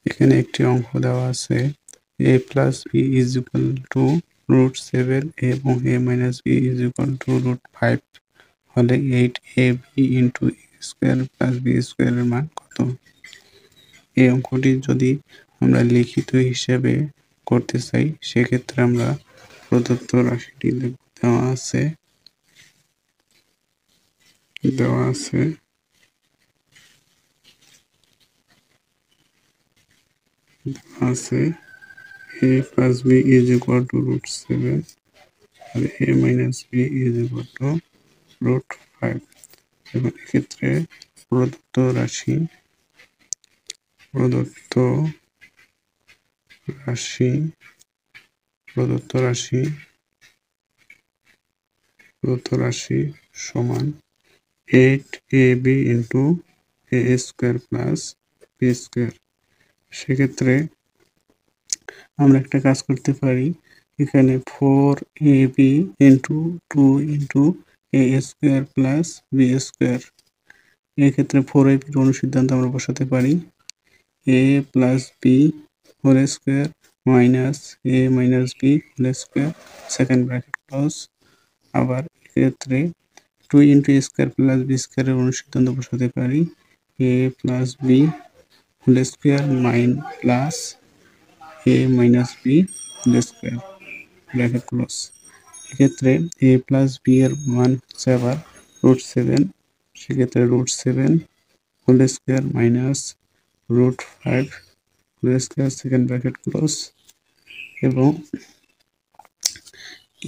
এখানে একটি অঙ্ক দেওয়া আছে a plus b is equal to √7 এবং a minus b is equal to √5 হলে 8ab into a square plus b square এর মান কত? এই অঙ্কটি যদি আমরা লিখিত হিসেবে করতে চাই সেক্ষেত্রে আমরা প্রদত্ত রাশিটি দেওয়া আছে a plus b is equal to √7 R a minus b is equal to √5 এবং এক্ষেত্রে প্রদত্ত রাশি সমান 8ab into a square plus b square. সেক্ষেত্রে আমরা একটা কাজ করতে পারি, এখানে 4ab into 2 into a square plus b square, এক্ষেত্রে 4ab এর অনুসিদ্ধান্ত আমরা বসাতে পারি a plus b whole square minus a minus b whole square second bracket close. আবার এক্ষেত্রে 2 into a square plus b স্কোয়ারের অনুসিদ্ধান্ত বসাতে পারি a plus b whole square plus a minus b whole square bracket close. এক্ষেত্রে a plus b এর মান হচ্ছে আবার √7, সেক্ষেত্রে √7 whole square minus √5 whole square second bracket close এবং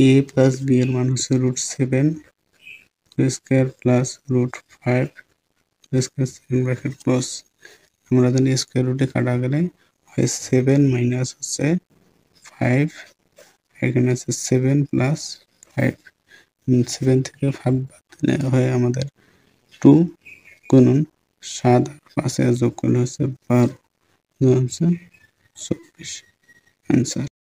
a প্লাস b এর মান হচ্ছে √7 whole square plus √5 whole square second bracket close. আমরা জানি স্কোয়ার রুটে কাটা গেলে হয় 7 মাইনাস হচ্ছে 5, এখানে আছে 7 প্লাস 5, 7 থেকে 5 বাদ দিলে হয় আমাদের 2 গুণন 7 আর 5 যোগ করলে হচ্ছে 12 হচ্ছে 24 অ্যান্সার।